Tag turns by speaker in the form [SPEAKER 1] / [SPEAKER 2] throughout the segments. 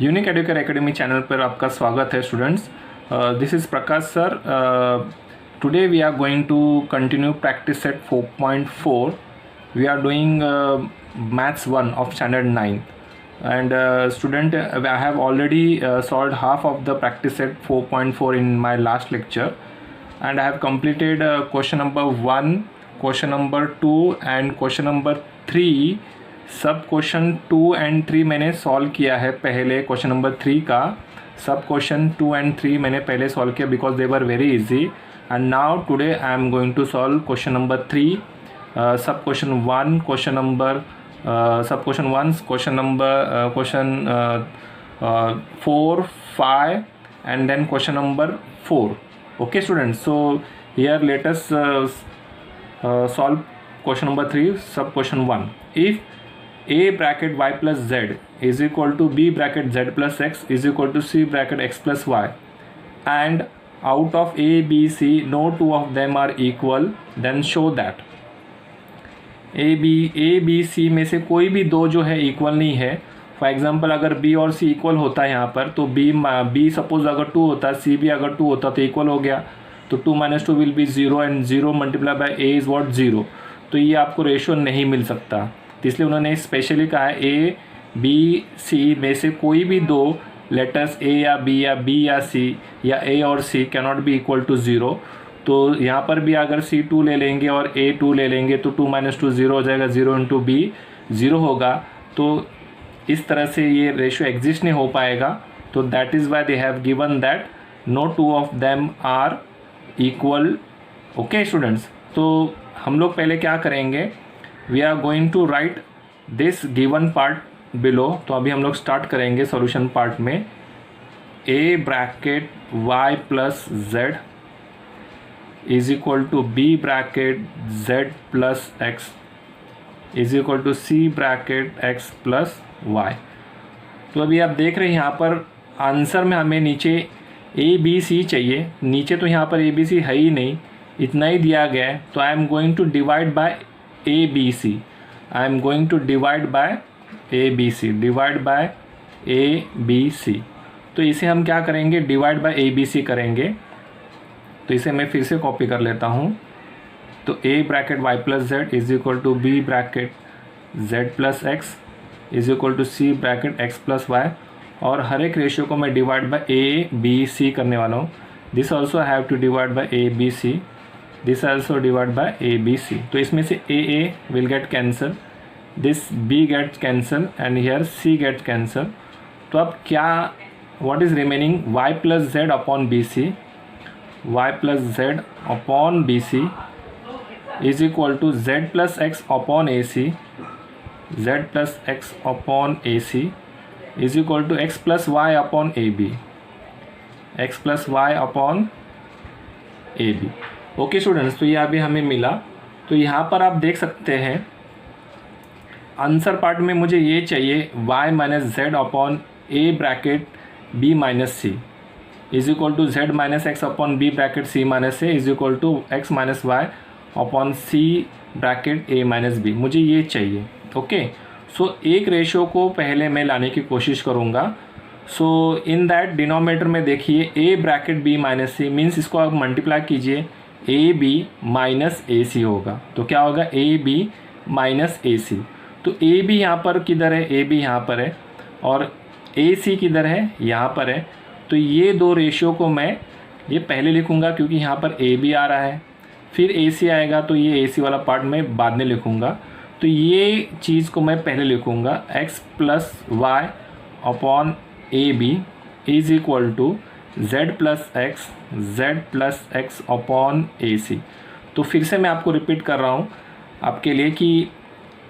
[SPEAKER 1] Unique Educare academy channel पर आपका स्वागत है students. This is Prakash sir. Today we are going to continue practice set 4.4. We are doing maths 1 of standard 9. And student, I have already solved half of the practice set 4.4 in my last lecture, and I have completed question number 1, question number 2 and question number 3. Sub question 2 and 3 मैंने solve किया है पहले. Question number 3 का सब question 2 and 3 मैंने पहले solve किया because they were very easy. And now today I am going to solve question number 3, sub question 1, question number sub question 1, question number question 4, 5 and then question number 4. Okay students, so here let us solve question number 3, sub question 1. If a bracket y plus z is equal to b bracket z plus x is equal to c bracket x plus y, and out of a b c no two of them are equal, then show that a b c में से कोई भी दो जो है equal नहीं है. For example अगर b और c इक्वल होता है यहाँ पर, तो b सपोज अगर 2 होता, c भी अगर 2 होता तो इक्वल हो गया. तो 2 - 2 will be 0 and 0 multiply by a is what 0. तो ये आपको रेशियो नहीं मिल सकता. तो इसलिए उन्होंने स्पेशली कहा है a b c में से कोई भी दो लेटर्स a या b या b या c या a और c cannot be equal to 0. तो यहाँ पर भी अगर c 2 ले लेंगे और a 2 ले लेंगे तो 2 - 2 0 हो जाएगा, 0 इंटू b 0 होगा. तो इस तरह से ये रेशियो एग्जिस्ट नहीं हो पाएगा. तो that is why they have given that no two of them are equal. Okay students, तो हम लोग पहले क्या करेंगे, we are going to write this given part below. तो अभी हम लोग स्टार्ट करेंगे सॉल्यूशन पार्ट में. a bracket y plus z is equal to b bracket z plus x is equal to c bracket x plus y. तो अभी आप देख रहे हैं यहाँ पर आंसर में हमें नीचे a b c चाहिए. नीचे तो यहाँ पर a b c है ही नहीं, इतना ही दिया गया है. तो I am going to divide by a b c. I am going to divide by a b c, divide by a b c. तो इसे हम क्या करेंगे, divide by a b c करेंगे. तो इसे मैं फिर से कॉपी कर लेता हूँ. तो a bracket y plus z is equal to b bracket z plus x is equal to c bracket x plus y. और हर एक रेशियो को मैं divide by a b c करने वाला हूँ. This also have to divide by a b c, this also divide by a b c. तो इसमें से a will get cancel, this b gets cancel and here c gets cancel. तो अब क्या what is remaining, y plus z upon B C, y plus z upon B C is equal to z plus x upon A C, z plus x upon A C is equal to x plus y upon A B, x plus y upon A B. Okay students, तो ये अभी हमें मिला. तो यहाँ पर आप देख सकते हैं आंसर पार्ट में मुझे ये चाहिए y minus Z upon A bracket b minus C is equal to z minus x upon b bracket c minus A is equal to x minus Y upon c bracket a minus b. मुझे ये चाहिए. Okay, सो एक ratio को पहले मैं लाने की कोशिश करूँगा. सो इन दैट डिनोमिनेटर में देखिए a bracket b minus C means इसको आप मल्टीप्लाई कीजिए, ए बी माइनस ए सी होगा. तो क्या होगा, ए बी माइनस ए सी. तो ए बी यहाँ पर किधर है, ए बी यहाँ पर है और ए सी किधर है, यहाँ पर है. तो ये दो रेशियो को मैं ये पहले लिखूँगा क्योंकि यहाँ पर ए बी आ रहा है, फिर ए सी आएगा तो ये ए सी वाला पार्ट मैं बाद में लिखूँगा. तो ये चीज़ को मैं पहले लिखूँगा, x plus y upon A b is equal to z plus x upon A c. तो फिर से मैं आपको रिपीट कर रहा हूँ आपके लिए कि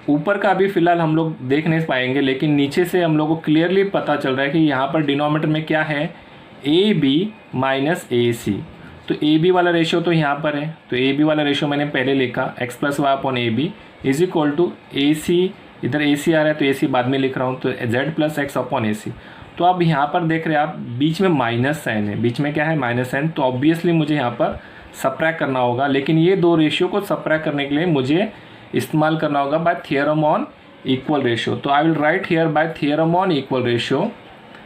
[SPEAKER 1] ऊपर का अभी फ़िलहाल हम लोग देख नहीं पाएंगे, लेकिन नीचे से हम लोग को क्लियरली पता चल रहा है कि यहाँ पर डिनोमिनेटर में क्या है, a b minus a c. तो ए बी वाला रेशियो तो यहाँ पर है, तो ए बी वाला रेशियो मैंने पहले लिखा, x plus y upon A b is equal to a c. इधर ए सी आ रहा है तो ए सी बाद में लिख रहा हूँ, तो z प्लस एक्स अपॉन ए सी. तो अब यहाँ पर देख रहे हैं आप बीच में माइनस साइन है, बीच में क्या है, माइनस साइन. तो ऑब्वियसली मुझे यहाँ पर सब्ट्रैक्ट करना होगा, लेकिन ये दो रेशियो को सब्ट्रैक्ट करने के लिए मुझे इस्तेमाल करना होगा by theorem on equal ratio. तो I will write here by theorem on equal ratio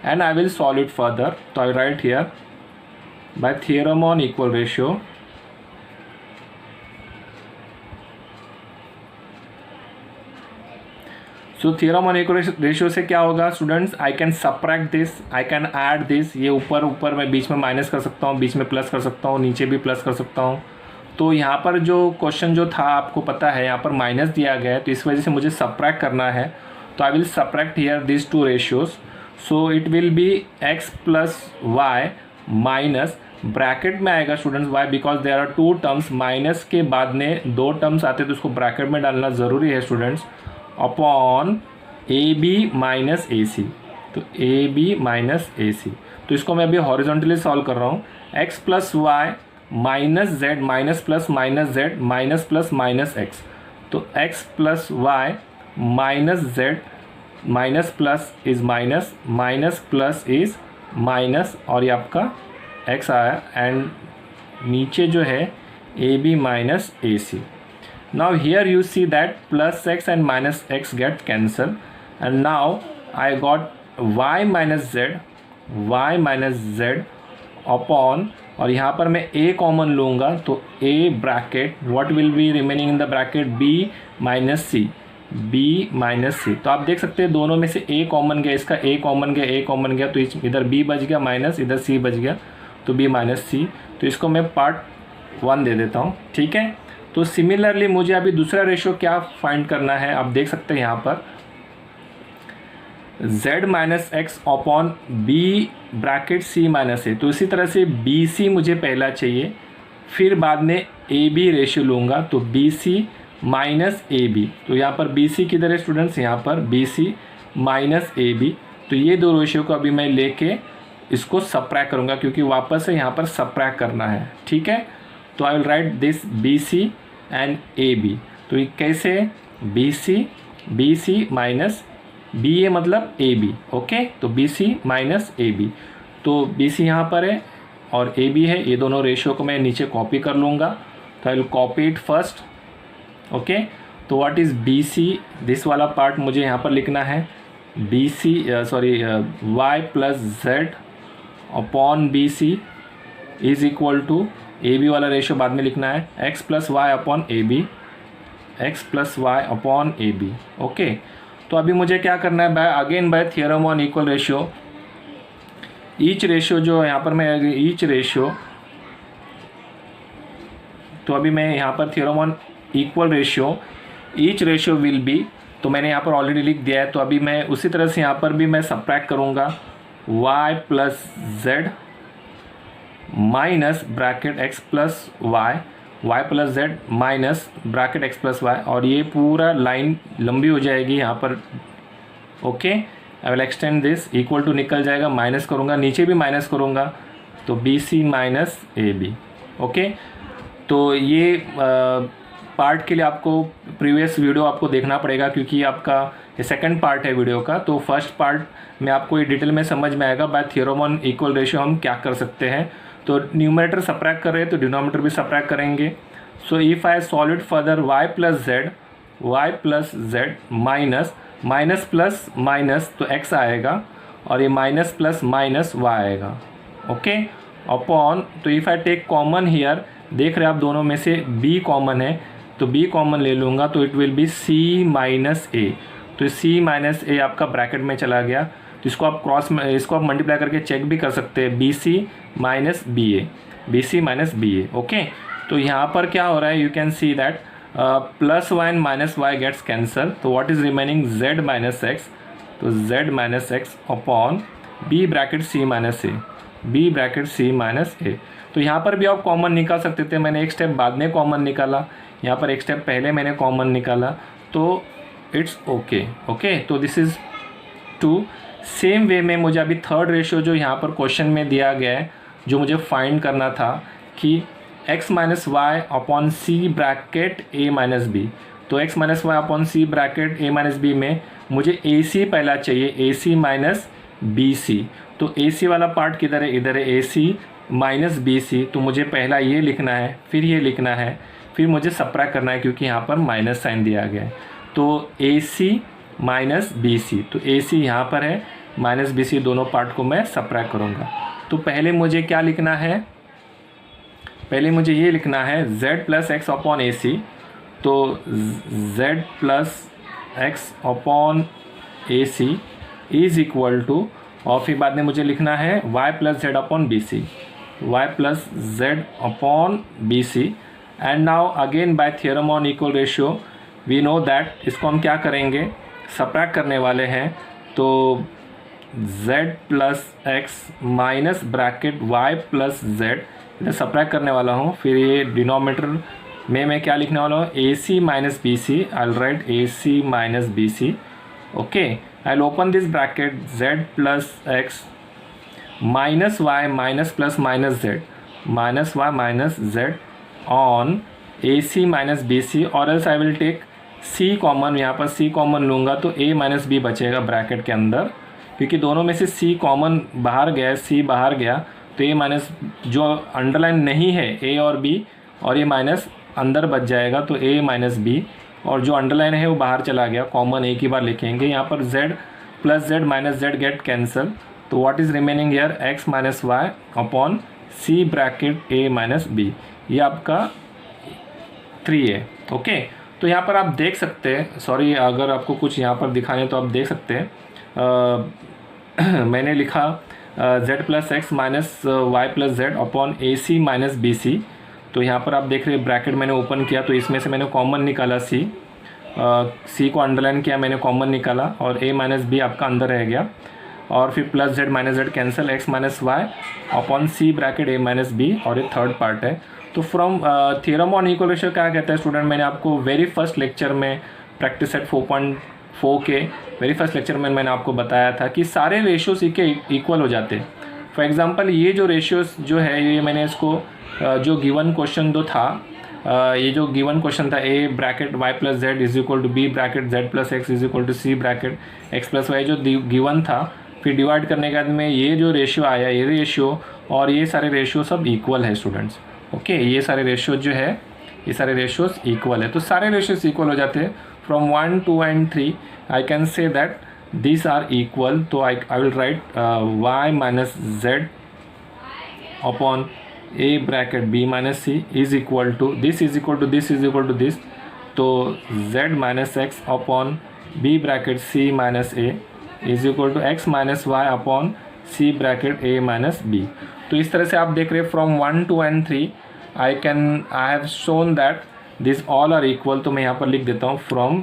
[SPEAKER 1] and I will solve it further. So I write here by theorem on equal ratio. So theorem on equal ratio से क्या होगा students, I can subtract this, I can add this, ये ऊपर मैं बीच में minus कर सकता हूँ, बीच में प्लस कर सकता हूँ, नीचे भी प्लस कर सकता हूँ। तो यहाँ पर जो क्वेश्चन जो था आपको पता है यहाँ पर माइनस दिया गया है, तो इस वजह से मुझे सब्ट्रैक्ट करना है। तो I will subtract here this two ratios. So it will be x plus Y minus, bracket में आएगा students Y, because there are two terms, minus के बाद में दो टर्म्स आते तो उसको ब्रैकेट में डालना ज़रूरी है students, upon A b minus a c. तो a b minus a c, तो इसको मैं अभी हॉरिजॉन्टली सॉल्व कर रहा हूँ। X plus Y minus z minus plus minus z minus plus minus x. तो x plus Y minus z minus plus is minus, minus plus is minus, और ये आपका एक्स आया, एंड नीचे जो है a b minus a c. Now here you see that plus x and minus x get cancelled, and now I got y minus z upon, और यहाँ पर मैं a कॉमन लूँगा तो a bracket what will be remaining in the bracket b minus c, b minus c. तो आप देख सकते हैं दोनों में से a कॉमन गया, इसका a कॉमन गया, a कॉमन गया, तो इधर b बच गया माइनस, इधर c बच गया, तो b माइनस सी। तो इसको मैं पार्ट 1 दे देता हूँ, ठीक है। तो सिमिलरली मुझे अभी दूसरा रेशियो क्या फाइंड करना है, आप देख सकते हैं यहाँ पर z minus x upon b bracket c minus a. तो इसी तरह से बी सी मुझे पहला चाहिए, फिर बाद में ए बी रेशियो लूँगा, तो बी सी माइनस ए बी। तो यहाँ पर बी सी किधर है स्टूडेंट्स, यहाँ पर बी सी माइनस ए बी। तो ये दो रेशियो को अभी मैं लेके इसको सब्ट्रैक्ट करूँगा, क्योंकि वापस से यहाँ पर सब्ट्रैक्ट करना है, ठीक है। तो I will write this B C and A B. तो ये कैसे, B C minus B A मतलब ए बी, ओके। तो बी सी माइनस ए बी, तो बी सी यहाँ पर है और ए बी है, ये दोनों रेशियो को मैं नीचे कॉपी कर लूँगा। तो I will copy it first, okay. तो what is b c, this वाला पार्ट मुझे यहाँ पर लिखना है, b c y plus z upon B c is equal to, a b वाला रेशियो बाद में लिखना है, x plus y upon A b, x plus y upon A B, okay. तो अभी मुझे क्या करना है, by theorem on equal ratio, each ratio जो यहाँ पर मैं ईच रेशियो, तो अभी मैं यहाँ पर theorem on equal ratio, each ratio will B, तो मैंने यहाँ पर ऑलरेडी लिख दिया है। तो अभी मैं उसी तरह से यहाँ पर भी मैं सब्ट्रैक्ट करूँगा, y plus Z minus bracket X plus Y, Y plus Z minus bracket X plus Y, और ये पूरा लाइन लंबी हो जाएगी यहाँ पर, okay. I will extend this, equal to निकल जाएगा, माइनस करूँगा, नीचे भी माइनस करूँगा, तो B C minus A B, okay. तो ये पार्ट के लिए आपको प्रीवियस वीडियो आपको देखना पड़ेगा, क्योंकि आपका ये सेकंड पार्ट है वीडियो का। तो फर्स्ट पार्ट में आपको ये डिटेल में समझ में आएगा bye theorem on equal ratio हम क्या कर सकते हैं। तो न्यूमरेटर सब्ट्रैक्ट कर रहे हैं तो डिनोमिनेटर भी सब्ट्रैक्ट करेंगे। So if I solve it further, Y plus Z minus minus plus minus तो एक्स आएगा, और ये माइनस प्लस माइनस वाई आएगा, ओके, अपॉन, तो if I take common here, देख रहे हैं आप दोनों में से b कॉमन है, तो b कॉमन ले लूँगा, तो it will be c minus a. तो c माइनस ए आपका ब्रैकेट में चला गया, तो इसको आप मल्टीप्लाई करके चेक भी कर सकते हैं, b C minus B a, b C minus B a, okay. तो यहाँ पर क्या हो रहा है, you can see that plus y and minus y gets cancel, तो what is remaining z minus x, तो z minus x upon b bracket c minus a, b bracket c minus a. तो यहाँ पर भी आप common निकाल सकते थे, मैंने एक स्टेप बाद में कॉमन निकाला, यहाँ पर एक स्टेप पहले मैंने कॉमन निकाला, तो इट्स ओके, ओके। तो दिस इज़ 2। सेम वे में मुझे अभी थर्ड रेशियो जो यहाँ पर क्वेश्चन में दिया गया है, जो मुझे फाइंड करना था कि x माइनस वाई अपॉन सी ब्रैकेट ए माइनस बी, तो x माइनस वाई अपॉन सी ब्रैकेट ए माइनस बी में मुझे ए सी पहला चाहिए, ए सी माइनस बी सी। तो ए सी वाला पार्ट किधर है, इधर है, ए सी माइनस बी सी। तो मुझे पहला ये लिखना है, फिर ये लिखना है, फिर मुझे सब्ट्रैक्ट करना है, क्योंकि यहाँ पर माइनस साइन दिया गया है। तो ए सी माइनस बी सी, तो ए सी यहाँ पर है, माइनस बी सी दोनों पार्ट को मैं सब्ट्रैक्ट करूँगा। तो पहले मुझे क्या लिखना है, पहले मुझे ये लिखना है z प्लस एक्स अपॉन ए सी। तो z plus x upon A C is equal to, और फिर बाद में मुझे लिखना है y plus z upon B C, y plus z upon B C. And now again by theorem on equal ratio we know that, इसको हम क्या करेंगे, सब्ट्रैक्ट करने वाले हैं। तो z plus x minus bracket y plus Z, इधर subtract करने वाला हूँ। फिर ये डिनोमिनेटर में मैं क्या लिखने वाला हूँ, a c minus b c, I will write a c minus b c. Okay, I will open this bracket z plus x minus y minus plus minus z, minus y minus z on a c minus b c, और else I will take c common, यहाँ पर c common लूँगा तो a minus b बचेगा bracket के अंदर, क्योंकि दोनों में से c कॉमन बाहर गया, c बाहर गया तो a माइनस जो अंडरलाइन नहीं है a और b, और ये माइनस अंदर बच जाएगा तो a माइनस बी, और जो अंडरलाइन है वो बाहर चला गया, कॉमन एक ही बार लिखेंगे। यहाँ पर z plus Z minus z get cancel, तो what is remaining here x minus Y upon c bracket a minus b, ये आपका 3 है। ओके, तो यहाँ पर आप देख सकते हैं, सॉरी अगर आपको कुछ यहाँ पर दिखाने तो आप देख सकते हैं, मैंने लिखा z plus x minus y plus z upon ए सी माइनस बी सी। तो यहाँ पर आप देख रहे हैं ब्रैकेट मैंने ओपन किया तो इसमें से मैंने कॉमन निकाला c, c को अंडरलाइन किया मैंने, कॉमन निकाला, और a माइनस बी आपका अंदर रह गया, और फिर plus Z minus z cancel, x minus Y upon c bracket a minus b, और ये थर्ड पार्ट है। तो from theorem on equal ratio क्या कहता है स्टूडेंट, मैंने आपको वेरी फर्स्ट लेक्चर में प्रैक्टिस सेट 4.4 के वेरी फर्स्ट लेक्चर में मैंने आपको बताया था कि सारे रेशियोज के इक्वल हो जाते हैं। फॉर एग्जांपल ये जो रेशियोज जो है, ये मैंने इसको जो गिवन क्वेश्चन जो था, ये जो गिवन क्वेश्चन था a bracket y plus z is equal to b bracket z plus x is equal to c bracket x plus y, जो गिवन था, फिर डिवाइड करने के बाद में ये जो रेशियो आया, ये रेशियो और ये सारे रेशियो सब इक्वल है स्टूडेंट्स। ओके, ये सारे रेशियो जो है, ये सारे रेशियोज इक्वल है, तो सारे रेशियोज इक्वल हो जाते हैं। From 1 2 and 3 I can say that this are equal, तो I will write y minus Z upon a bracket b minus C is equal to this is equal to this is equal to this, तो z minus x upon b bracket c minus a is equal to x minus Y upon c bracket a minus b। तो इस तरह से आप देख रहे हैं from 1 2 and 3 I have shown that this all are equal. तो मैं यहाँ पर लिख देता हूँ from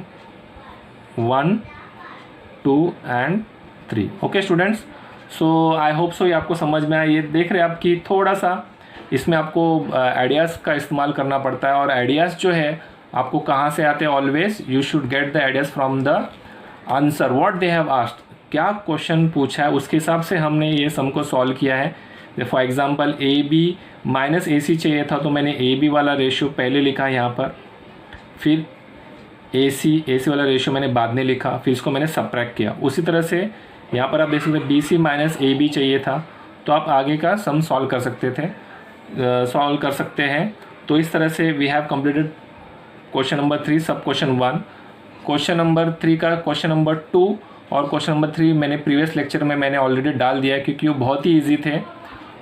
[SPEAKER 1] 1 2 and 3। Okay students, so I hope so ये आपको समझ में आया। ये देख रहे हैं आपकी थोड़ा सा इसमें आपको आइडियाज़ का इस्तेमाल करना पड़ता है, और आइडियाज़ जो है आपको कहाँ से आते हैं, always you should get the ideas from the answer what they have asked, क्या क्वेश्चन पूछा है उसके हिसाब से हमने ये सम को सॉल्व किया है। For example a b minus a c चाहिए था, तो मैंने ए बी वाला रेशियो पहले लिखा यहाँ पर, फिर ए सी वाला रेशियो मैंने बाद में लिखा, फिर इसको मैंने सब्ट्रैक्ट किया। उसी तरह से यहाँ पर आप देख सकते हैं बी सी माइनस ए बी चाहिए था, तो आप आगे का सम सॉल्व कर सकते हैं। तो इस तरह से we have completed question number 3 sub question 1, question number 3 का क्वेश्चन नंबर 2 और क्वेश्चन नंबर 3 मैंने प्रीवियस लेक्चर में मैंने ऑलरेडी डाल दिया है, क्योंकि वो बहुत ही ईजी थे।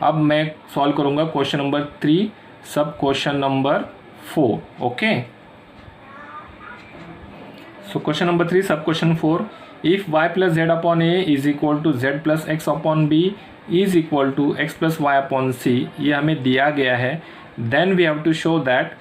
[SPEAKER 1] अब मैं सॉल्व करूँगा question number 3 sub question number 4। Okay, so question number 3 sub question 4, if y plus z upon a is equal to z plus x upon b is equal to x plus y upon c, ये हमें दिया गया है, then we have to show that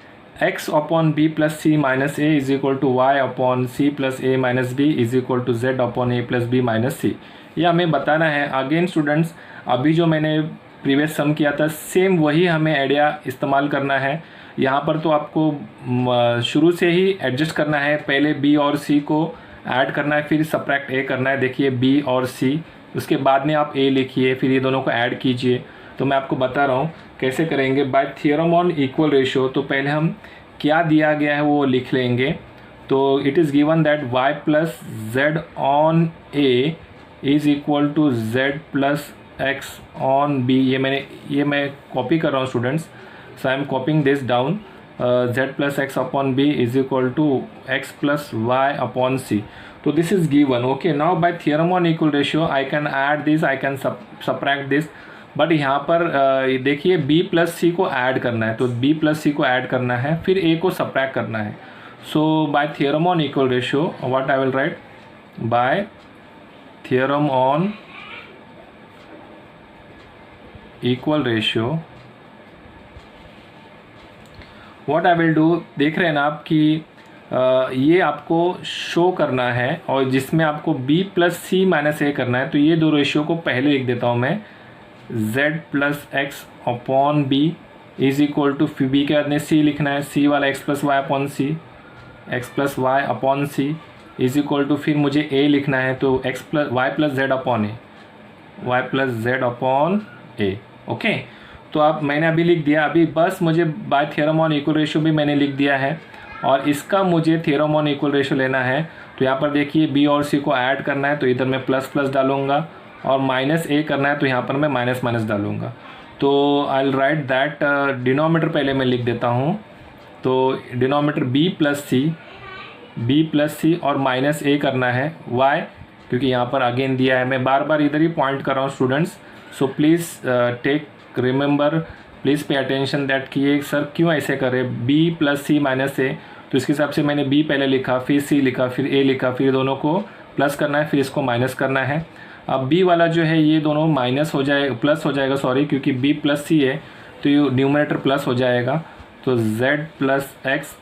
[SPEAKER 1] x upon b plus c minus A is equal to y upon c plus a minus b is equal to z upon a plus b minus सी। ये हमें बताना है। Again students, अभी जो मैंने previous सम किया था same वही हमें आइडिया इस्तेमाल करना है। यहाँ पर तो आपको शुरू से ही एडजस्ट करना है, पहले b और c को ऐड करना है, फिर सब्ट्रैक्ट a करना है। देखिए b और c, उसके बाद में आप a लिखिए, फिर ये दोनों को ऐड कीजिए। तो मैं आपको बता रहा हूँ कैसे करेंगे by theorem on equal ratio. तो पहले हम क्या दिया गया है वो लिख लेंगे। तो it is given that y plus z on a is equal to z plus x on b। ये मैं कॉपी कर रहा हूँ students, so I am copying this down. z plus x upon b is equal to x plus y upon c. तो this is given. Okay, now by theorem on equal ratio I can add this, I can subtract this. But यहाँ पर देखिए B plus सी को add करना है, तो B plus सी को add करना है, फिर ए को सब्ट्रैक्ट करना है. So by theorem on equal ratio what I will write, by theorem on equal ratio what I will do, देख रहे हैं ना आप कि ये आपको शो करना है और जिसमें आपको b प्लस सी माइनस ए करना है. तो ये दो रेशियो को पहले लिख देता हूँ मैं, z plus x upon b is equal to, फिर बी के बाद में सी लिखना है, सी वाला x plus y upon c, x plus y upon c is equal to, फिर मुझे a लिखना है तो x plus y plus z upon a, y plus z upon a. Okay, तो अब मैंने अभी लिख दिया. अभी बस मुझे by theorem on equal ratio भी मैंने लिख दिया है और इसका मुझे थियरम ऑन इक्वल रेशियो लेना है. तो यहाँ पर देखिए बी और सी को ऐड करना है, तो इधर मैं प्लस प्लस डालूंगा और माइनस ए करना है, तो यहाँ पर मैं माइनस माइनस डालूंगा. तो I will right that denominator पहले मैं लिख देता हूँ. तो डिनोमीटर बी प्लस सी और माइनस ए करना है. वाई, क्योंकि यहाँ पर अगेन दिया है, मैं बार बार इधर ही पॉइंट कर रहा हूँ students. So please take remember, please pay attention that कि ये सर क्यों ऐसे करे, b plus c minus a. तो इसके हिसाब से मैंने b पहले लिखा, फिर c लिखा, फिर a लिखा, फिर दोनों को प्लस करना है, फिर इसको माइनस करना है. अब b वाला जो है ये दोनों माइनस हो जाए, प्लस हो जाएगा सॉरी, क्योंकि b प्लस सी है तो ये न्यूमरेटर प्लस हो जाएगा. तो z plus x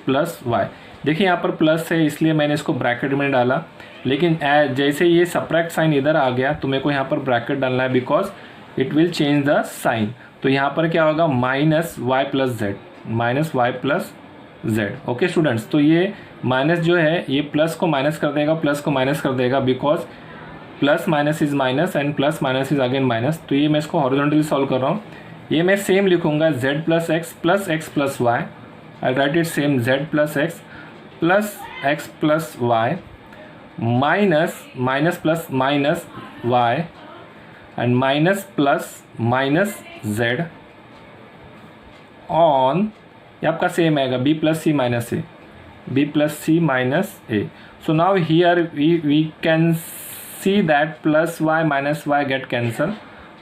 [SPEAKER 1] plus y. देखिए यहाँ पर प्लस है इसलिए मैंने इसको ब्रैकेट में डाला, लेकिन जैसे ये सब्ट्रैक्ट साइन इधर आ गया तो मेरे को यहाँ पर ब्रैकेट डालना है, because it will change the sign. तो यहाँ पर क्या होगा, minus y plus Z, minus y plus z. Okay students, तो ये माइनस जो है ये प्लस को माइनस कर देगा, प्लस को माइनस कर देगा, because plus minus is minus and plus minus is again minus. तो ये मैं इसको हॉरिजॉन्टली सॉल्व कर रहा हूँ. ये मैं सेम लिखूंगा, z plus x plus y. I write it same, z plus x plus Y minus minus plus minus y and minus plus minus z on, ये आपका सेम आएगा b plus c minus a, b plus c minus a. So now here we can see that plus y minus y get cancel,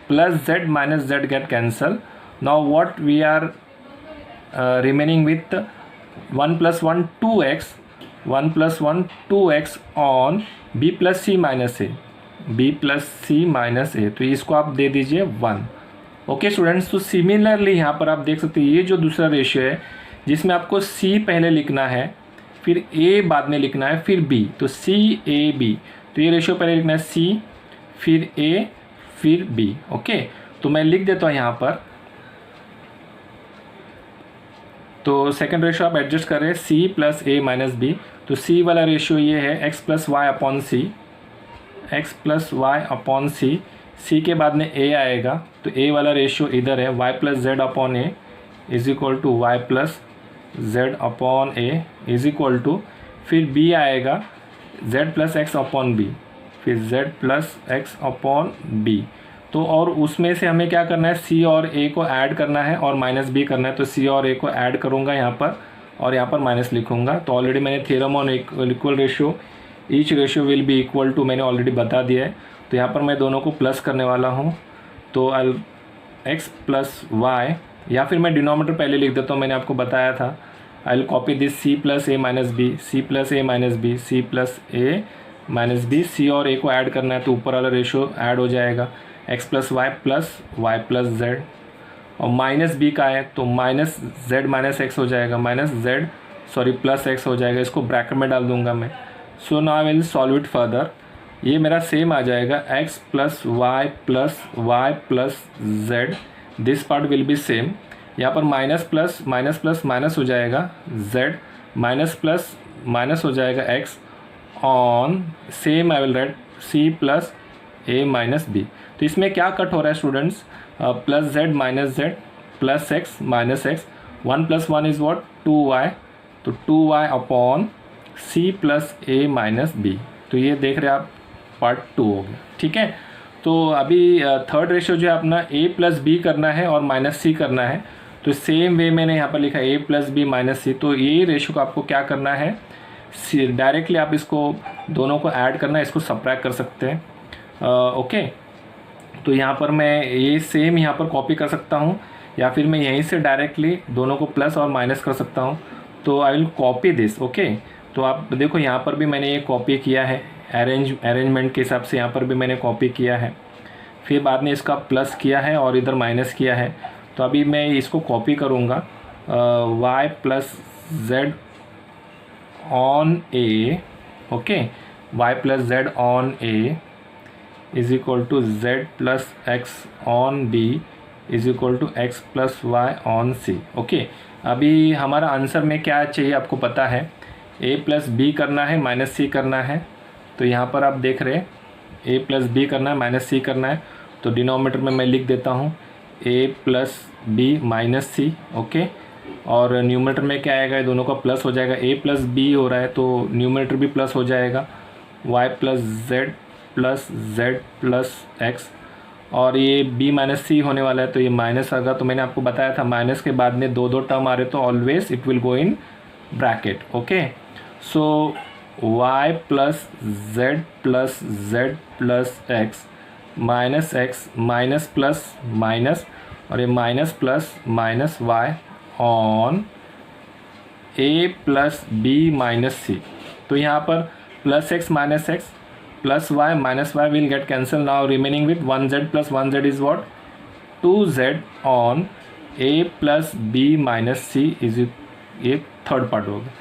[SPEAKER 1] plus z minus z get cancel. Now what we are remaining with 1 plus 1 2x, 1 plus 1 2x on b plus c minus a, b plus c minus a. तो इसको आप दे दीजिए 1. Okay students, तो similarly यहाँ पर आप देख सकते हैं ये जो दूसरा रेशियो है जिसमें आपको c पहले लिखना है, फिर a बाद में लिखना है, फिर b. तो c a b, तो ये रेशियो पहले लिखना है c, फिर a, फिर b. ओके, तो मैं लिख देता हूँ यहाँ पर. तो सेकेंड रेशियो आप एडजस्ट करें, c plus a minus b. तो c वाला रेशियो ये है x plus y upon c, x plus y upon सी. सी के बाद में a आएगा, तो a वाला रेशियो इधर है, y plus z upon a is equal to y plus z upon a is equal to, फिर b आएगा z plus x upon b, फिर z plus x upon b. तो और उसमें से हमें क्या करना है, c और a को ऐड करना है और माइनस b करना है. तो c और a को ऐड करूँगा यहाँ पर और यहाँ पर माइनस लिखूँगा. तो ऑलरेडी मैंने theorem on equal ratio, each ratio will be equal to, मैंने ऑलरेडी बता दिया है. तो यहाँ पर मैं दोनों को प्लस करने वाला हूँ. तो आई एक्स प्लस वाई, या फिर मैं डिनोमीटर पहले लिख देता हूँ, मैंने आपको बताया था. I will copy this c plus a minus b, c plus a minus b, c plus a minus b. C और ए को ऐड करना है तो ऊपर वाला रेशियो ऐड हो जाएगा, x plus y plus z. और माइनस बी का है तो माइनस जेड माइनस एक्स हो जाएगा, minus z sorry plus x हो जाएगा. इसको ब्रैकेट में डाल दूंगा मैं. So now I will solve it further. ये मेरा सेम आ जाएगा, x plus y plus z, this part will be same. यहाँ पर माइनस प्लस माइनस हो जाएगा, z माइनस प्लस माइनस हो जाएगा x on same I will right c plus a minus b. तो इसमें क्या कट हो रहा है students, plus z minus z plus x minus x. 1 plus 1 is what 2y, तो 2y upon c plus a minus b. तो ये देख रहे हैं आप पार्ट 2 हो गया. ठीक है, तो अभी थर्ड रेशियो जो है अपना a प्लस बी करना है और माइनस सी करना है. तो सेम वे मैंने यहाँ पर लिखा a plus b minus c. तो ये रेशियो को आपको क्या करना है, डायरेक्टली आप इसको दोनों को ऐड करना, इसको सब्ट्रैक्ट कर सकते हैं। ओके, तो यहाँ पर मैं ये सेम यहाँ पर कॉपी कर सकता हूँ, या फिर मैं यहीं से डायरेक्टली दोनों को प्लस और माइनस कर सकता हूँ। तो I will copy this. Okay, तो आप देखो यहाँ पर भी मैंने ये कॉपी किया है, अरेंजमेंट के हिसाब से यहाँ पर भी मैंने कॉपी किया है, फिर बाद में इसका प्लस किया है और इधर माइनस किया है। तो अभी मैं इसको कॉपी करूँगा, y plus z on a, okay, y plus z on a is equal to z plus x on b is equal to x plus y on c. Okay, अभी हमारा आंसर में क्या चाहिए आपको पता है, a प्लस बी करना है, माइनस सी करना है। तो यहाँ पर आप देख रहे हैं a प्लस बी करना है, माइनस सी करना है। तो डिनोमिनेटर में मैं लिख देता हूँ a plus b minus c. Okay, और न्यूमरेटर में क्या आएगा, दोनों का प्लस हो जाएगा, a प्लस बी हो रहा है तो न्यूमरेटर भी प्लस हो जाएगा, y plus z plus x, और ये b माइनस सी होने वाला है तो ये माइनस आएगा। तो मैंने आपको बताया था माइनस के बाद में दो टर्म आ रहे तो always it will go in bracket. Okay, so y plus z plus x minus plus minus, और ये minus plus minus y on a plus b minus c. तो यहाँ पर plus x minus x plus Y minus y will get cancel, now remaining with 1z plus 1z is what 2z on a plus b minus C is, ये third part होगा।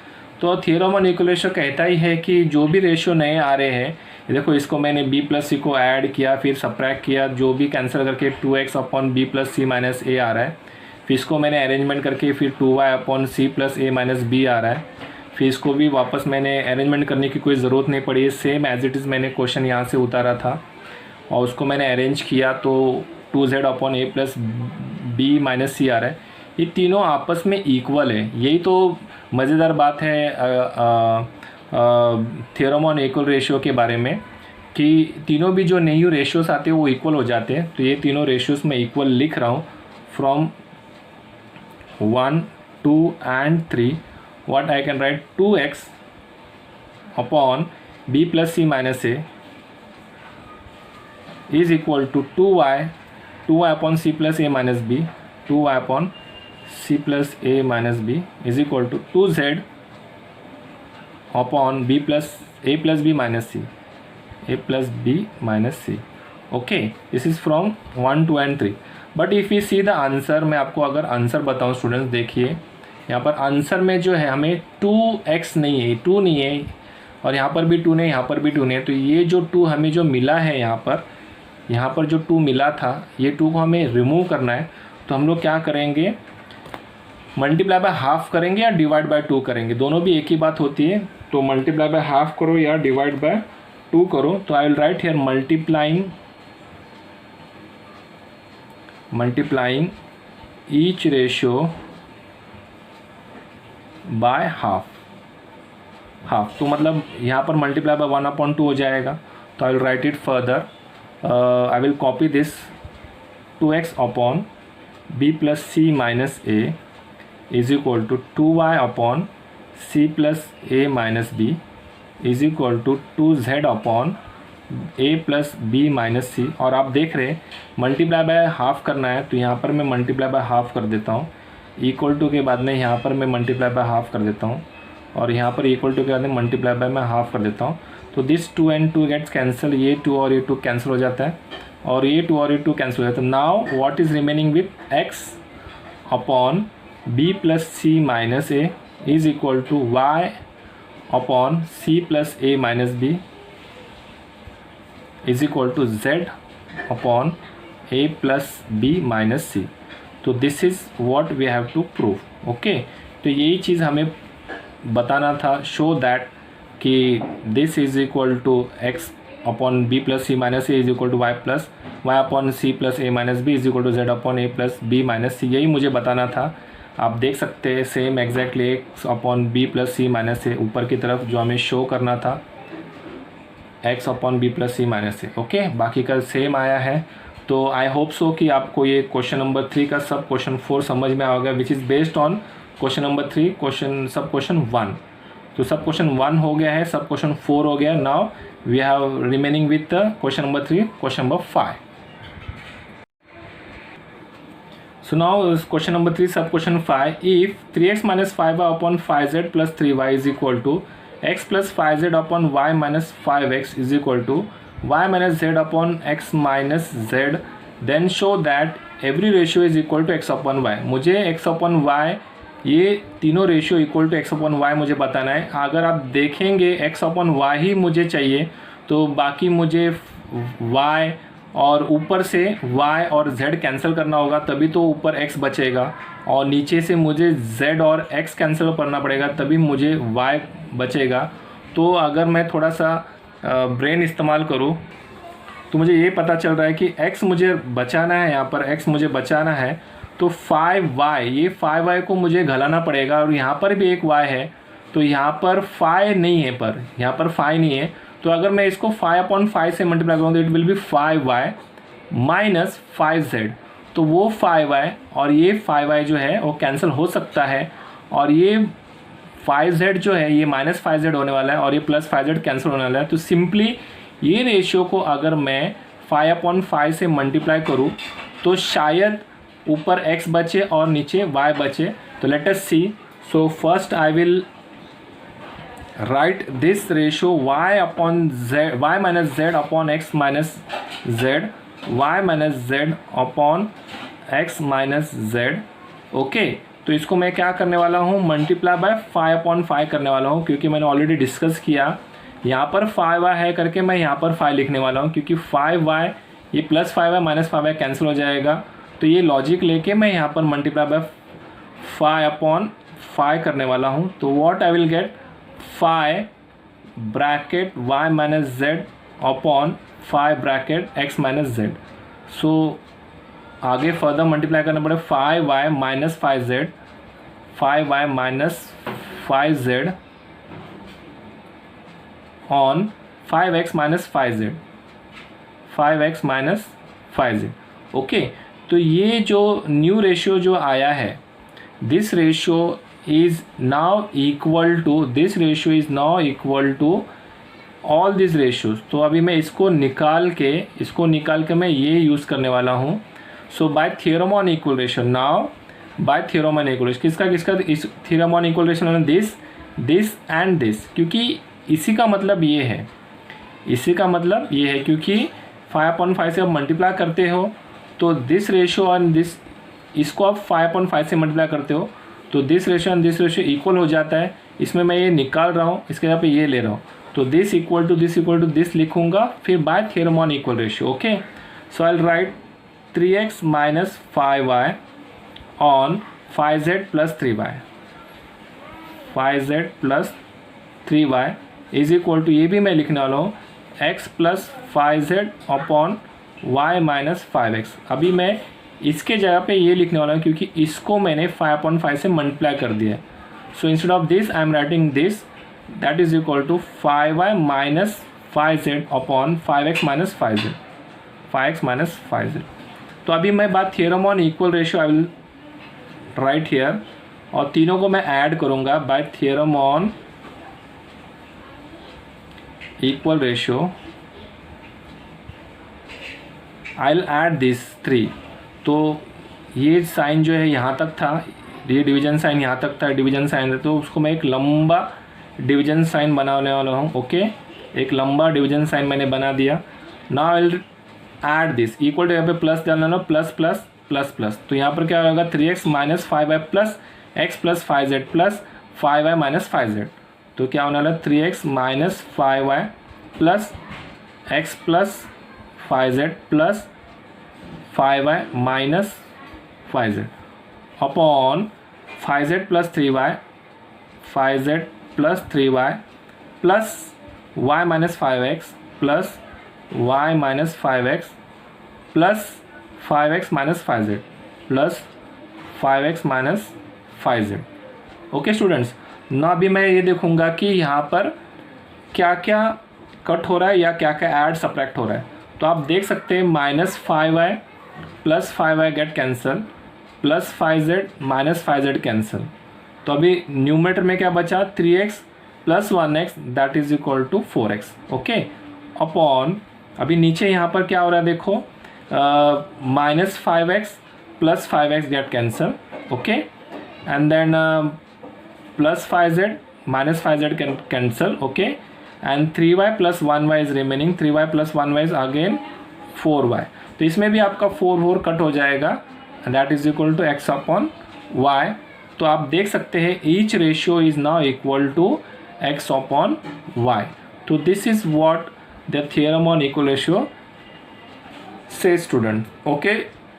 [SPEAKER 1] तो theorem on इक्विलेशन कहता ही है कि जो भी ratio नए आ रहे हैं, देखो इसको मैंने b प्लस सी को ऐड किया, फिर सब्ट्रैक्ट किया, जो भी कैंसिल करके 2x upon b plus c minus ए आ रहा है, फिर इसको मैंने अरेंजमेंट करके फिर 2y upon c plus a minus B आ रहा है, फिर इसको भी वापस मैंने अरेंजमेंट करने की कोई ज़रूरत नहीं पड़ी, सेम एज इट इज़ मैंने क्वेश्चन यहाँ से उतारा था और उसको मैंने अरेंज किया तो 2z upon a plus b minus सी आ रहा है। ये तीनों आपस में इक्वल है, यही तो मज़ेदार बात है थ्योरम ऑन इक्वल रेशियो के बारे में, कि तीनों भी जो न्यू रेशियोस आते हैं वो इक्वल हो जाते हैं। तो ये तीनों रेशियोस मैं इक्वल लिख रहा हूँ from 1, 2 and 3। what I can write 2x upon b plus c minus a is equal to 2y upon c plus a minus b, 2y upon c plus a minus b is equal to 2z upon b plus a plus b minus c, a plus b minus c। okay, this is from 1, 2 and 3। but if we see the answer, मैं आपको अगर answer बताऊं students, देखिए यहाँ पर answer में जो है हमें 2x नहीं है, 2 नहीं है, और यहाँ पर भी 2 नहीं, यहाँ पर भी 2 नहीं है। तो ये जो 2 हमें जो मिला है यहाँ पर जो 2 मिला था, ये 2 को हमें रिमूव करना है। तो हम लोग क्या करेंगे, मल्टीप्लाई बाय हाफ करेंगे या डिवाइड बाय 2 करेंगे, दोनों भी एक ही बात होती है। तो मल्टीप्लाई बाय हाफ करो या डिवाइड बाय 2 करो। तो I will write here multiplying each ratio by half. तो मतलब यहाँ पर मल्टीप्लाई बाय 1/2 हो जाएगा। तो I will write it further, I will copy this 2x upon b plus c minus A is equal to 2y upon c plus a minus b is equal to 2z upon a plus b minus c. और आप देख रहे हैं multiply by half करना है, तो यहाँ पर मैं मल्टीप्लाई बाय हाफ कर देता हूँ, इक्वल टू के बाद में यहाँ पर मैं मल्टीप्लाई बाय हाफ कर देता हूँ, और यहाँ पर इक्वल टू के बाद में मल्टीप्लाई बाय मैं हाफ कर देता हूँ। तो दिस 2 and 2 गेट्स कैंसिल, ये 2 और ये 2 कैंसिल हो जाता है, और ये 2 और ये 2 कैंसिल हो जाता है। Now what is remaining with x upon b plus c minus A is equal to y upon c plus a minus b is equal to z upon a plus b minus c। तो this is what we have to prove. Okay, तो यही चीज़ हमें बताना था, show that कि this is equal to x upon b plus c minus A is equal to y plus y upon c plus a minus b is equal to z upon a plus b minus c. यही मुझे बताना था। आप देख सकते हैं same exactly x upon b plus c minus a ऊपर की तरफ जो हमें शो करना था, x upon b plus c minus a. ओके, बाकी का सेम आया है। तो आई होप सो कि आपको ये क्वेश्चन नंबर 3 का सब क्वेश्चन 4 समझ में आएगा, which is based on question number 3 sub question 1। तो सब क्वेश्चन 1 हो गया है, सब क्वेश्चन 4 हो गया. Now we have remaining with question number 3, question number 5. So now is question number 3, sub question 5. If 3x minus 5y upon 5z plus 3y is equal to x plus 5z upon y minus 5x is equal to y minus z upon x minus z, then show that every ratio is equal to x upon y. मुझे x upon y ये तीनों ratio equal to x upon y मुझे बताना है. अगर आप देखेंगे x upon y ही मुझे चाहिए तो बाकी मुझे y और ऊपर से y और z कैंसिल करना होगा, तभी तो ऊपर x बचेगा, और नीचे से मुझे z और x कैंसिल करना पड़ेगा तभी मुझे y बचेगा. तो अगर मैं थोड़ा सा ब्रेन इस्तेमाल करूँ तो मुझे ये पता चल रहा है कि x मुझे बचाना है, यहाँ पर x मुझे बचाना है, तो 5y, ये 5y को मुझे घलाना पड़ेगा, और यहाँ पर भी एक y है, तो यहाँ पर 5 नहीं है, पर यहाँ पर 5 नहीं है. तो अगर मैं इसको 5/5 से मल्टीप्लाई करूँ तो it will B 5y minus 5z. तो वो 5y और ये 5y जो है वो कैंसिल हो सकता है, और ये 5z जो है ये माइनस 5z होने वाला है, और ये प्लस 5z कैंसिल होने वाला है. तो सिंपली ये रेशियो को अगर मैं 5/5 से मल्टीप्लाई करूँ तो शायद ऊपर x बचे और नीचे y बचे. तो let us see. So first I will write this ratio y upon z, y minus z upon x minus z, y minus z upon x minus z. Okay, तो इसको मैं क्या करने वाला हूँ, मल्टीप्लाई बाय 5/5 करने वाला हूँ, क्योंकि मैंने ऑलरेडी डिस्कस किया. यहाँ पर 5y है करके मैं यहाँ पर 5 लिखने वाला हूँ, क्योंकि 5y ये plus 5y minus 5y cancel हो जाएगा. तो ये लॉजिक लेके मैं यहाँ पर मल्टीप्लाई बाय 5/5 करने वाला हूँ. तो what I will gate, 5 bracket y minus z upon 5 bracket x minus z. सो आगे फर्दर मल्टीप्लाई करना पड़े 5y minus 5z, 5y minus 5z on 5x minus 5z, 5x minus 5z. Okay, तो ये जो न्यू रेशियो जो आया है, this ratio is now equal to, this ratio is now equal to all these ratios. तो अभी मैं इसको निकाल के मैं ये यूज़ करने वाला हूँ. So by theorem on equal ratio, now by theorem on equal ratio, किसका इस थ्योरम ऑन इक्वल रेशियो में दिस एंड दिस, क्योंकि इसी का मतलब ये है, क्योंकि 5/5 से आप मल्टीप्लाई करते हो तो दिस रेशियो और दिस, इसको आप 5/5 से मल्टीप्लाई करते हो तो this ratio and this ratio equal हो जाता है. इसमें मैं ये निकाल रहा हूँ, इसके यहाँ पे ये ले रहा हूँ, तो दिस इक्वल टू दिस लिखूँगा, फिर by theorem on equal ratio. Okay, so I will write 3x minus 5y on 5z plus 3y, 5z plus 3y is equal to, ये भी मैं लिखने वाला हूँ, x plus 5z upon y minus 5x. अभी मैं इसके जगह पे ये लिखने वाला हूँ क्योंकि इसको मैंने 5/5 से मल्टीप्लाई कर दिया है. So instead of this I am writing this, that is equal to 5y minus 5z upon 5x minus 5z, 5x minus 5z. तो अभी मैं बात theorem on equal ratio I will write here, और तीनों को मैं ऐड करूँगा by theorem on equal ratio. I will add this 3. तो ये साइन जो है यहाँ तक था, ये डिवीजन साइन यहाँ तक था, डिवीजन साइन है, तो उसको मैं एक लंबा डिवीजन साइन बनाने वाला हूँ. ओके, एक लंबा डिवीजन साइन मैंने बना दिया. Now I will add this, equal to यहाँ पे प्लस डालना, प्लस प्लस प्लस प्लस. तो यहाँ पर क्या होगा, 3x minus 5y plus x plus 5z plus 5y minus 5z. तो क्या होने वाला, 3x minus 5y plus x plus 5z plus 5y minus 5z upon 5z plus 3y, 5z plus 3y plus y minus 5x plus y minus 5x plus 5x minus 5z plus 5x minus 5z. Okay students, ना अभी मैं ये देखूँगा कि यहाँ पर क्या क्या कट हो रहा है या क्या क्या ऐड सब्ट्रैक्ट हो रहा है. तो आप देख सकते हैं minus 5y plus 5y get cancel, plus 5z minus 5z cancel. तो अभी न्यूमरेटर में क्या बचा, 3x plus 1x that is equal to 4x, okay, upon अभी नीचे यहाँ पर क्या हो रहा है देखो, -5x plus 5x get cancel, okay, and then plus 5z minus 5z cancel, okay, and 3y plus 1y is remaining, 3y plus 1y is again 4y। तो इसमें भी आपका 4 कट हो जाएगा, that is equal to x upon y। तो आप देख सकते हैं each ratio is now equal to x upon y। तो this is what the theorem on equal ratio से स्टूडेंट, ओके।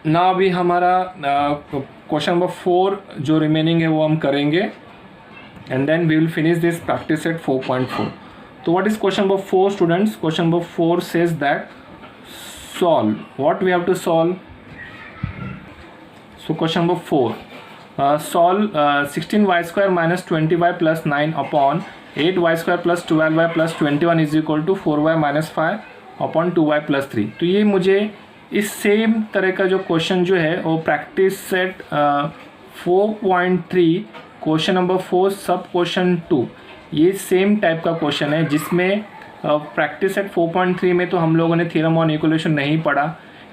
[SPEAKER 1] ना अभी हमारा क्वेश्चन नंबर 4 जो रिमेनिंग है वो हम करेंगे, and then we will finish this practice set 4.4। तो what is question number 4 students? Question number 4 says that solve, what we have to solve? So question number 4, solve 16y square minus 20y plus 9 upon 8y square plus 12y plus 21 is equal to 4y minus 5 upon 2y plus 3। तो ये मुझे इस same तरह का जो question जो है वो प्रैक्टिस सेट 4.3 क्वेश्चन नंबर 4 सब क्वेश्चन 2, ये सेम टाइप का क्वेश्चन है जिसमें प्रैक्टिस सेट 4.3 में तो हम लोगों ने थ्योरम ऑन इक्वेशन नहीं पढ़ा,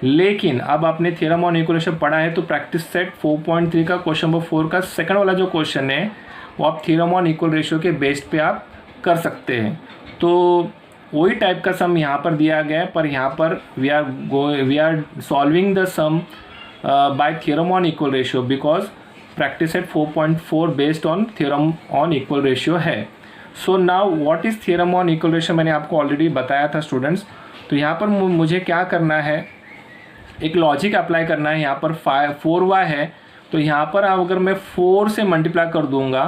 [SPEAKER 1] लेकिन अब आपने थ्योरम ऑन इक्वेशन पढ़ा है तो प्रैक्टिस सेट 4.3 का क्वेश्चन नंबर 4 का सेकंड वाला जो क्वेश्चन है वो आप थ्योरम ऑन इक्वल रेशियो के बेस पे आप कर सकते हैं। तो वही टाइप का सम यहाँ पर दिया गया है, पर यहाँ पर we are solving the sum by theorem on equal ratio because practice set 4.4 based on theorem on equal ratio है। So now what is theorem on equal ratio मैंने आपको ऑलरेडी बताया था स्टूडेंट्स। तो यहाँ पर मुझे क्या करना है, एक लॉजिक अप्लाई करना है। यहाँ पर 4y है तो यहाँ पर अगर मैं 4 से मल्टीप्लाई कर दूंगा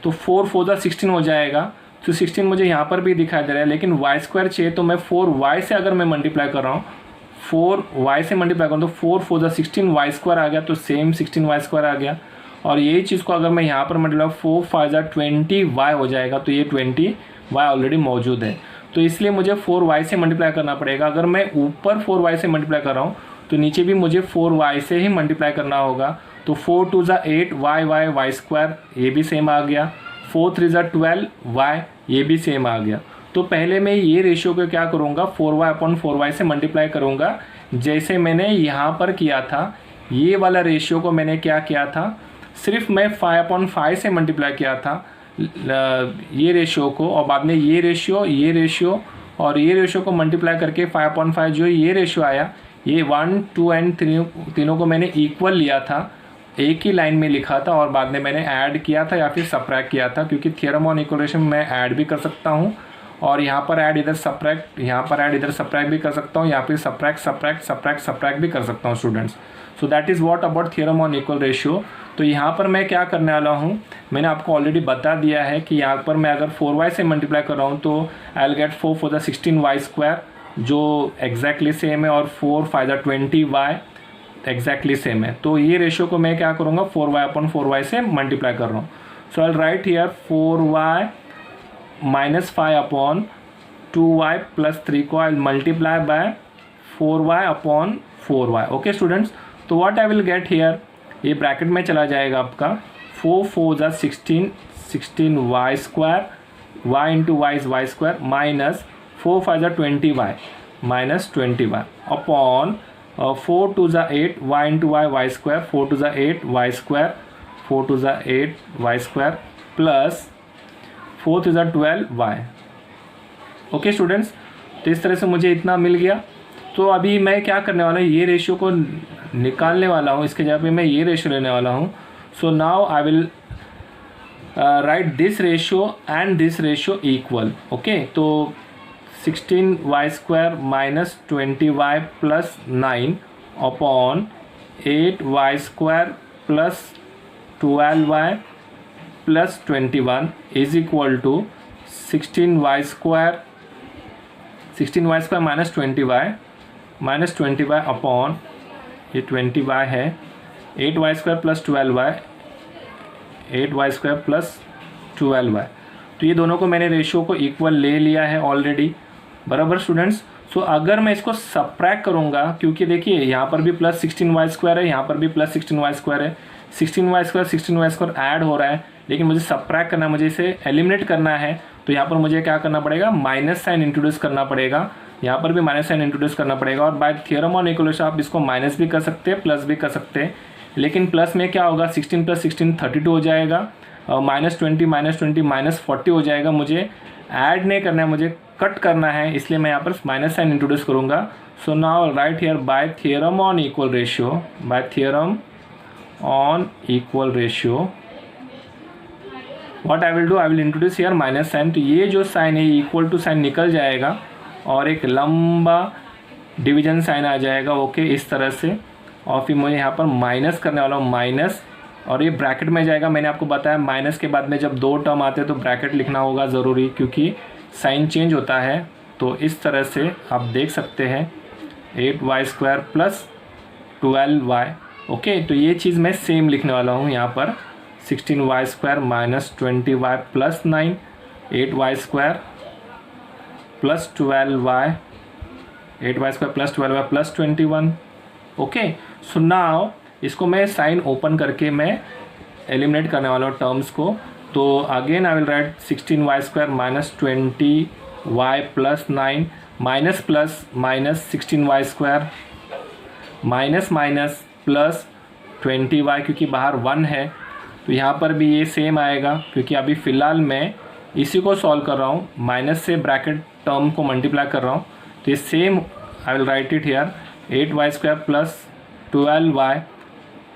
[SPEAKER 1] तो 4 4 दा 16 हो जाएगा। तो 16 मुझे यहाँ पर भी दिखाई दे रहा है, लेकिन y स्क्वायर चाहिए तो मैं 4y से अगर मैं मल्टीप्लाई कर रहा हूँ, 4y से मल्टीप्लाई करूँ तो 4 4 दा 16 y स्क्वायर आ गया, तो सेम 16y स्क्वायर आ गया। और यही चीज़ को अगर मैं यहाँ पर मल्टीप्लाई 4 5 दा 20y हो जाएगा, तो ये 20y ऑलरेडी मौजूद है, तो इसलिए मुझे 4y से मल्टीप्लाई करना पड़ेगा। अगर मैं ऊपर 4y से मल्टीप्लाई कर रहा हूँ तो नीचे भी मुझे 4y से ही मल्टीप्लाई करना होगा। तो 4 2 ज़ा 8 y स्क्वायर, ये भी सेम आ गया। 4 3 ज़ा 12 y, ये भी सेम आ गया। तो पहले मैं ये रेशियो को क्या करूँगा, 4y अपॉन 4y से मल्टीप्लाई करूँगा, जैसे मैंने यहाँ पर किया था। ये वाला रेशियो को मैंने क्या किया था, सिर्फ मैं 5 अपॉन 5 से मल्टीप्लाई किया था ये रेशियो को, और बाद में ये रेशियो और ये रेशियो को मल्टीप्लाई करके 5 अपॉन 5 जो ये रेशियो आया, ये 1 2 एंड 3 तीनों को मैंने इक्वल लिया था, एक ही लाइन में लिखा था, और बाद में मैंने ऐड किया था या फिर सब्ट्रैक्ट किया था, क्योंकि थ्योरम ऑन इक्वेशन में मैं ऐड भी कर सकता हूँ और यहाँ पर ऐड इधर सब्ट्रैक्ट, यहाँ पर ऐड इधर सब्ट्रैक्ट भी कर सकता हूँ, या फिर सब्ट्रैक्ट भी कर सकता हूँ students. So that is what about theorem on equal ratio. तो यहाँ पर मैं क्या करने वाला हूँ, मैंने आपको ऑलरेडी बता दिया है कि यहाँ पर मैं अगर 4y से मल्टीप्लाई कर रहा हूँ तो आई विल गेट 4 4 दा 16y स्क्वायर जो एग्जैक्टली सेम है, और 4 5 दा 20y एग्जैक्टली सेम है। तो ये रेशियो को मैं क्या करूँगा, 4y अपॉन 4y से मल्टीप्लाई कर रहा हूँ। So I will write here 4y minus 5 upon 2y plus 3 को I will multiply by 4y upon 4y। Okay students, तो what I will get here, ये ब्रैकेट में चला जाएगा आपका 4 4 ज़ा 16y square, y into y is y square, minus 4 5 ज़ा 20y minus 20y upon 4 2 ज़ा 8 y इंटू वाई स्क्वायर, 4 2 ज़ा 8 y स्क्वायर, 4 2 ज़ा 8 y स्क्वायर प्लस 4 3 ज़ा 12y। ओके स्टूडेंट्स, तो इस तरह से मुझे इतना मिल गया। तो अभी मैं क्या करने वाला हूँ, ये रेशियो को निकालने वाला हूँ, इसके जगह पे मैं ये रेशियो लेने वाला हूँ। So now I will write this ratio and this ratio equal. Okay, तो 16y square minus 20y plus 9 upon 8y square plus 12y plus 21 is equal to 16y square minus 20y upon ये 20y है 8y square plus 12y, 8y square plus 12y। तो ये दोनों को मैंने ratio को equal ले लिया है ऑलरेडी, बराबर स्टूडेंट्स। सो अगर मैं इसको सब्ट्रैक्ट करूँगा, क्योंकि देखिए यहाँ पर भी प्लस 16y स्क्वायर है, यहाँ पर भी प्लस 16y स्क्वायर है, 16y स्क्वायर ऐड हो रहा है, लेकिन मुझे सब्ट्रैक्ट करना है, मुझे इसे एलिमिनेट करना है। तो यहाँ पर मुझे क्या करना पड़ेगा, माइनस साइन इंट्रोड्यूस करना पड़ेगा, यहाँ पर भी माइनस साइन इंट्रोड्यूस करना पड़ेगा। और बाय थ्योरम ऑन इक्वेशन आप इसको माइनस भी कर सकते हैं, प्लस भी कर सकते हैं, लेकिन प्लस में क्या होगा, 16 + 16 32 हो जाएगा, और -20 -40 हो जाएगा। मुझे ऐड नहीं करना है, मुझे कट करना है, इसलिए मैं यहाँ पर माइनस साइन इंट्रोड्यूस करूँगा। So now write here by theorem on equal ratio, by theorem on equal ratio what I will do, I will introduce here minus sign. तो ये जो साइन है इक्वल टू साइन निकल जाएगा और एक लंबा डिवीजन साइन आ जाएगा, ओके, इस तरह से। और फिर मुझे यहाँ पर माइनस करने वाला हूँ, माइनस, और ये ब्रैकेट में जाएगा। मैंने आपको बताया माइनस के बाद में जब 2 टर्म आते हैं तो ब्रैकेट लिखना होगा ज़रूरी, क्योंकि साइन चेंज होता है। तो इस तरह से आप देख सकते हैं 8y² + 12y, ओके। तो ये चीज़ मैं सेम लिखने वाला हूँ यहाँ पर, 16y² - 20y + 9, 8y² + 12y, 8y² + 12y + 21, okay. So now इसको मैं साइन ओपन करके मैं एलिमिनेट करने वाला हूँ टर्म्स को। तो again I will right 16y² - 20y + 9 minus plus minus 16y² minus minus plus 20y, क्योंकि बाहर 1 है तो यहाँ पर भी ये सेम आएगा, क्योंकि अभी फ़िलहाल मैं इसी को सॉल्व कर रहा हूँ, माइनस से ब्रैकेट टर्म को मल्टीप्लाई कर रहा हूँ। तो ये same I will write it here 8y² + 12y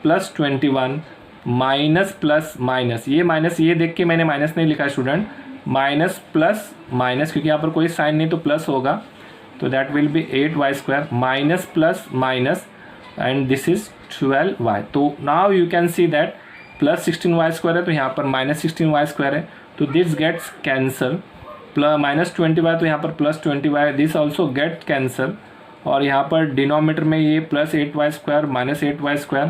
[SPEAKER 1] + 21 minus plus minus, ये माइनस ये देख के मैंने माइनस नहीं लिखा स्टूडेंट, माइनस प्लस माइनस, क्योंकि यहाँ पर कोई साइन नहीं तो प्लस होगा, तो that will be 8y² minus plus minus and this is 12y। तो now you can see that plus 16y² है तो यहाँ पर माइनस 16y² है, तो this gets cancel, plus minus 20y तो यहाँ पर plus 20y, this also get cancel, और यहाँ पर डिनोमीटर में ये plus 8y² minus 8y²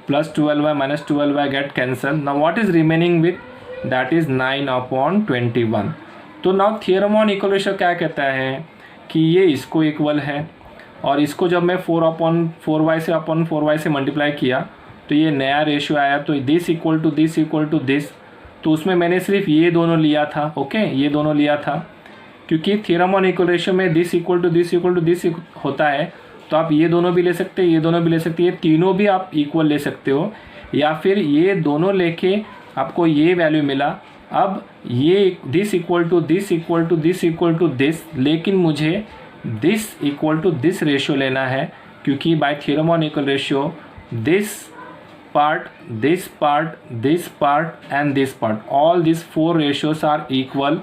[SPEAKER 1] plus 12y minus 12y get cancel. Now what is remaining with, that is 9/21। तो now theorem on equal ratio क्या कहता है कि ये इसको इक्वल है, और इसको जब मैं 4/4y से अपॉन 4y से मल्टीप्लाई किया तो ये नया रेशियो आया, तो this equal to this equal to this, तो उसमें मैंने सिर्फ ये दोनों लिया था, ओके, ये दोनों लिया था, क्योंकि थ्योरम ऑन इक्वल रेशियो में this equal to this equal to this होता है, तो आप ये दोनों भी ले सकते हैं, ये दोनों भी ले सकते हैं, ये तीनों भी आप इक्वल ले सकते हो, या फिर ये दोनों लेके आपको ये वैल्यू मिला। अब ये this equal to this equal to this equal to this, लेकिन मुझे this equal to this ratio लेना है, क्योंकि by theorem on equal ratio this part, this part, this part and this part, all these 4 ratios are equal,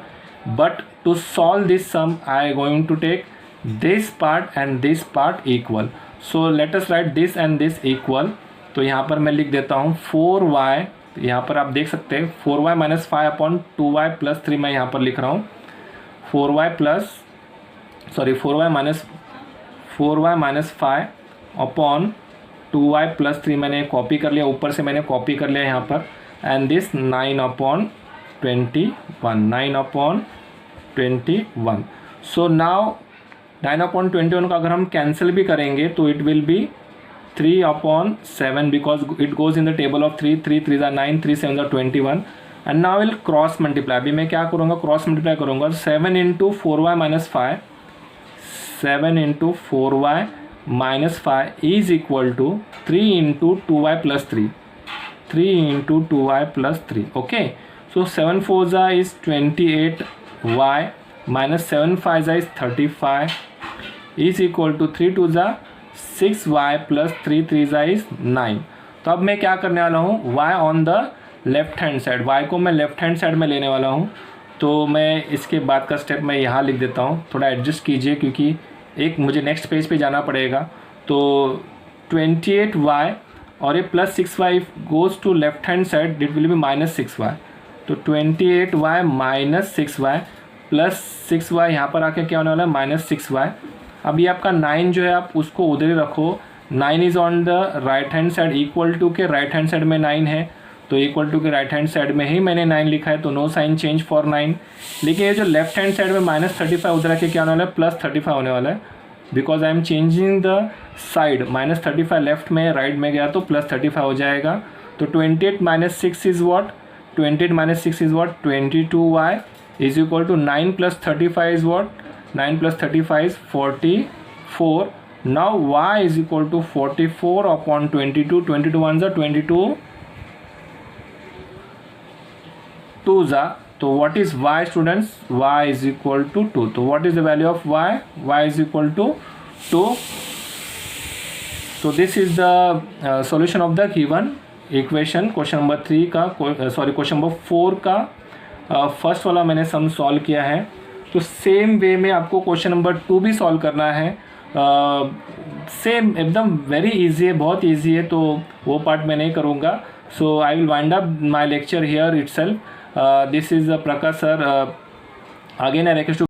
[SPEAKER 1] but to solve this sum I am going to take this part and this part equal, so let us write this and this equal। तो यहाँ पर मैं लिख देता हूँ 4y, यहाँ पर आप देख सकते हैं 4y - 5/2y + 3 मैं यहाँ पर लिख रहा हूँ 4y - 5 2y + 3 मैंने कॉपी कर लिया, ऊपर से मैंने कॉपी कर लिया यहाँ पर, एंड दिस 9/21, 9/21। सो नाउ 9/21 का अगर हम कैंसिल भी करेंगे तो it will B 3/7, because it goes in the table of 3 3 3 9 3 7 21। And now will cross multiply, अभी मैं क्या करूँगा, क्रॉस मल्टीप्लाई करूँगा, 7 × 4y - 5, 7 × 4y - 5 is equal to 3 × 2y + 3, 3 × 2y + 3, okay। So 7 4 is 28y minus 7 5 is 35 is equal to 3 2 6y plus 3 3 is 9। तो अब मैं क्या करने वाला हूँ, y on the left hand side, y को मैं लेफ्ट हैंड साइड में लेने वाला हूँ। तो मैं इसके बाद का स्टेप मैं यहाँ लिख देता हूँ, थोड़ा एडजस्ट कीजिए क्योंकि एक मुझे नेक्स्ट पेज पे जाना पड़ेगा। तो 28y और ये plus 6y goes to left hand side, it will be -6y, तो 28y - 6y प्लस 6y यहाँ पर आके क्या होने वाला है, -6y। अब ये आपका 9 जो है आप उसको उधर ही रखो, 9 is on the right hand side, equal to के राइट हैंड साइड में 9 है, तो इक्वल टू के राइट हैंड साइड में ही मैंने 9 लिखा है, तो नो साइन चेंज फॉर 9। लेकिन ये जो लेफ्ट हैंड साइड में -35 उधर आके क्या होने वाला है, +35 होने वाला है, because I am changing the side, -35 left में राइट में गया तो +35 हो जाएगा। तो 28 - 6 is what, 28 - 6 is what, 22y is equal to 9 plus 35 is what? 9 plus 35 is 44. Now y is equal to 44 upon 22. 22 ones are 22 2s are. So what is y, students? Y is equal to 2. So what is the value of y? Y is equal to 2. So this is the solution of the given equation. Question number 3 का question number 4 का first वाला मैंने sum solve किया है. तो same way में आपको question number 2 भी सॉल्व करना है. सेम एकदम वेरी इजी है, बहुत इजी है, तो वो पार्ट मैं नहीं करूँगा. So I will wind up my lecture here itself. This is Prakash sir. Again I request to